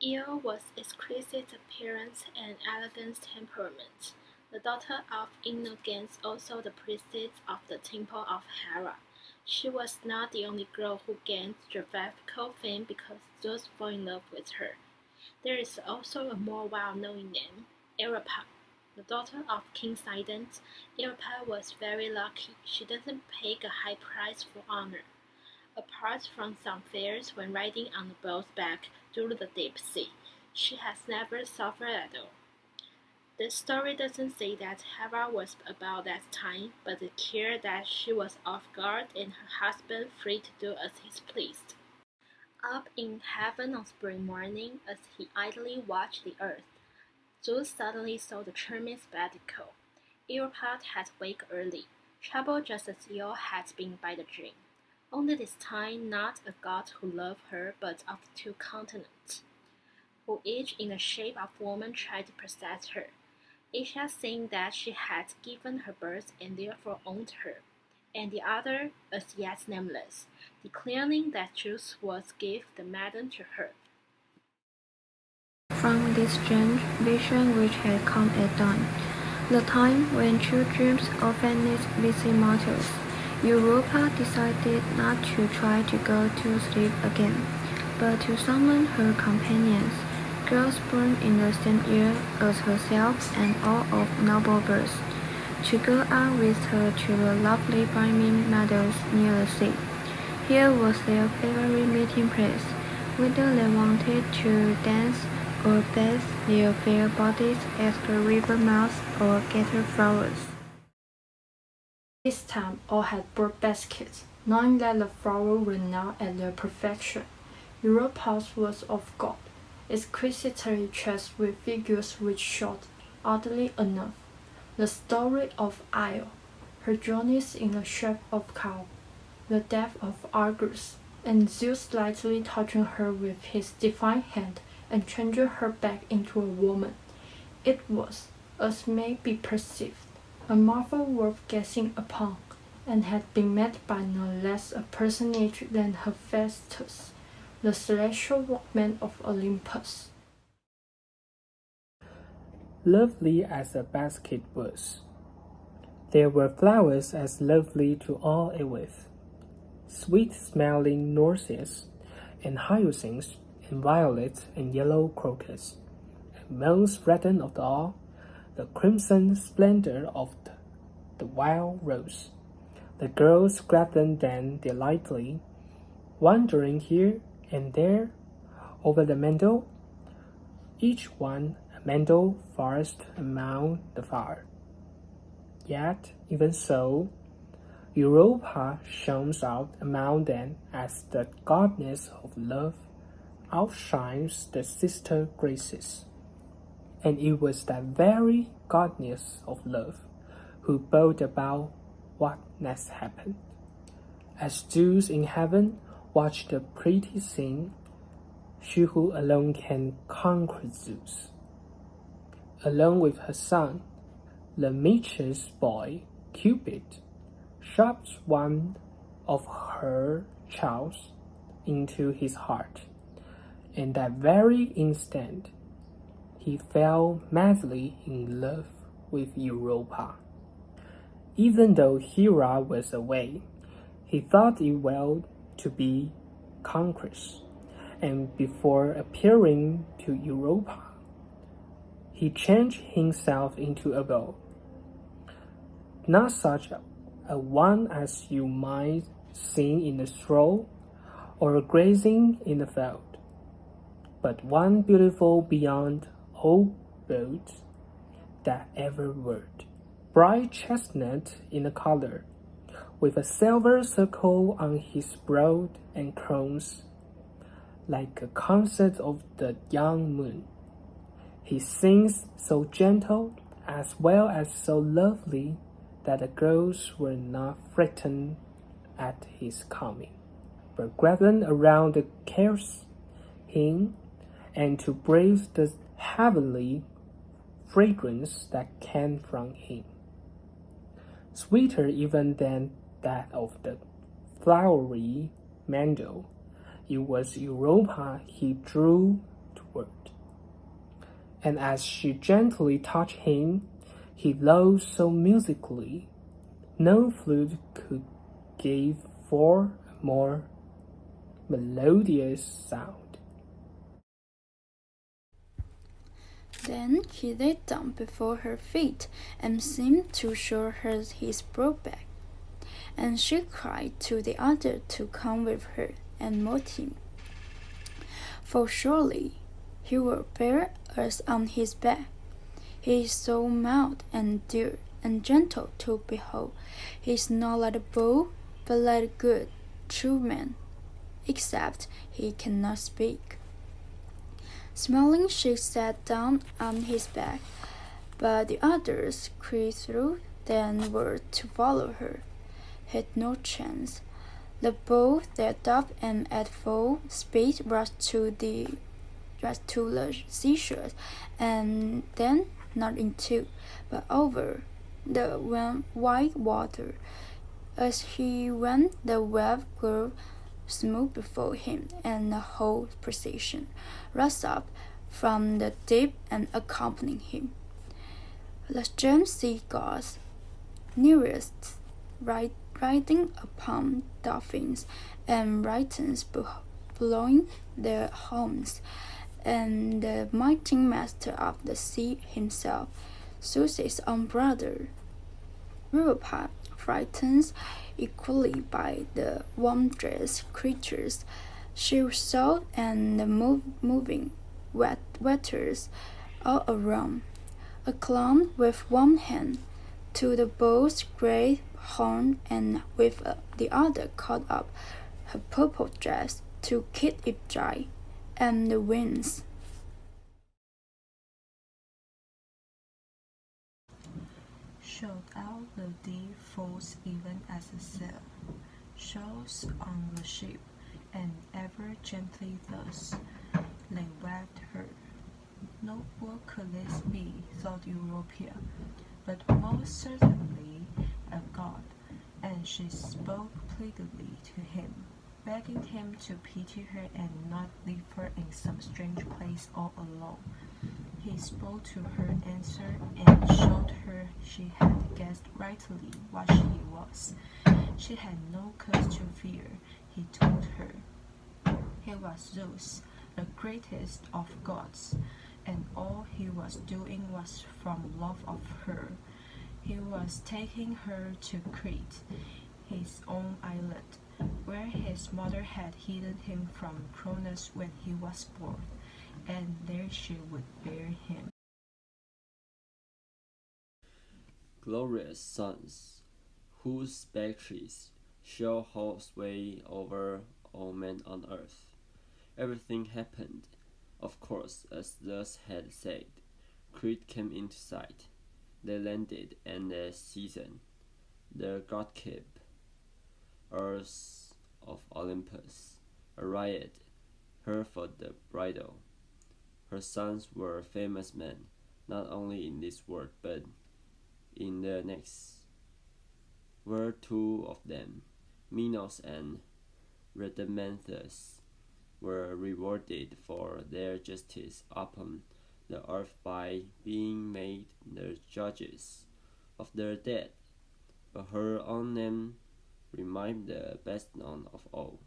Io was exquisite appearance and elegant temperament, the daughter of Inogens, also the priestess of the temple of Hera. She was not the only girl who gained geographical fame because Zeus fell in love with her. There is also a more well-known name, Europa. The daughter of King Sidon, Europa was very lucky. She doesn't pay a high price for honor. Apart from some fears when riding on a bull's back through the deep sea, she has never suffered at all. The story doesn't say that Hera was about that time, but it cared that she was off guard and her husband free to do as he pleased. Up in heaven on spring morning, as he idly watched the earth, Zeus suddenly saw the charming spectacle. Europa had waked early, troubled just as Io had been by the dream. Only this time not a god who loved her, but of two continents, who each in the shape of woman tried to possess her, each saying that she had given her birth and therefore owned her, and the other, as yet nameless, declaring that Zeus was give the maiden to her. From this strange vision which had come at dawn, the time when true dreams often meet busy mortals, Europa decided not to try to go to sleep again, but to summon her companions, girls born in the same year as herself and all of noble birth, to go out with her to the lovely brimming meadows near the sea. Here was their favorite meeting place, whether they wanted to dance or bathe their fair bodies at the river mouth or gather flowers. This time all had brought baskets, knowing that the flowers were now at their perfection. Europa's was of gold, exquisitely chased with figures which showed, oddly enough, the story of Io, her journeys in the shape of cow, the death of Argus, and Zeus lightly touching her with his divine hand and changing her back into a woman. It was, as may be perceived, a marvel worth gazing upon, and had been met by no less a personage than Hephaestus, the celestial workman of Olympus. Lovely as the basket was, there were flowers as lovely to all it with, sweet-smelling narcissus and hyacinths and violets and yellow crocus, and most reddened of all, the crimson splendor of the wild rose. The girls grabbed them then delightedly, wandering here and there over the meadow, each one a meadow forest among the fire. Yet, even so, Europa shines out among them as the goddess of love outshines the sister graces. And it was that very goddess of love who brought about what next happened. As Zeus in heaven watched the pretty scene, she who alone can conquer Zeus, along with her son, the mischievous boy Cupid, shoves one of her charms into his heart, and that very instant he fell madly in love with Europa. Even though Hera was away, he thought it well to be conquerors, and before appearing to Europa, he changed himself into a bull, not such a one as you might see in the stroll or grazing in the field, but one beautiful beyond all birds that ever were, bright chestnut in color, with a silver circle on his brow and crowns, like a concert of the young moon. He sings so gentle as well as so lovely that the girls were not frightened at his coming, but gathered around to caress him and to breathe the heavenly fragrance that came from him, sweeter even than that of the flowery meadow. It was Europa he drew toward backward. And as she gently touched him, he rose so musically, no flute could give forth a more melodious sound. Then he lay down before her feet and seemed to show her his broad back. And she cried to the other to come with her and mock him. For surely he will bear us on his back. He is so mild and dear and gentle to behold. He is not like a bull, but like a good, true man, except he cannot speak. Smiling, she sat down on his back, but the others, creatures then were to follow her, had no chance. The bull leapt up and at full speed rushed to the seashore, and then not into, but over the wide water. As he went, the wave grew smooth before him, and the whole procession rushed up from the deep and accompanied him. The gem sea gods, nearest, riding upon dolphins, and ritons blowing their horns, and the mighty master of the sea himself, Zeus's own brother, Europa, frightened equally by the wondrous creatures she saw and the moving waters all around. A clown with one hand to the bull's great horn, and with the other caught up her purple dress to keep it dry, and the winds. Showed out the deep falls even as a sail shows on the ship, and ever gently thus they waved her. No what could this be, thought Europa, but most certainly a god, and she spoke pleadingly to him, begging him to pity her and not leave her in some strange place all alone. He spoke to her answer and showed her she had guessed rightly what she was. She had no cause to fear, he told her. He was Zeus, the greatest of gods, and all he was doing was from love of her. He was taking her to Crete, his own island, where his mother had hidden him from Cronus when he was born, and there she would bear him. Glorious sons, whose victories shall hold sway over all men on earth. Everything happened, of course, as Zeus had said. Crete came into sight. They landed, and the season, the god-keep earth of Olympus, arrayed her for the bridal. Her sons were famous men, not only in this world, but in the next. Were two of them, Minos and Rhadamanthus, were rewarded for their justice upon the earth by being made the judges of the dead, but her own name remained the best known of all.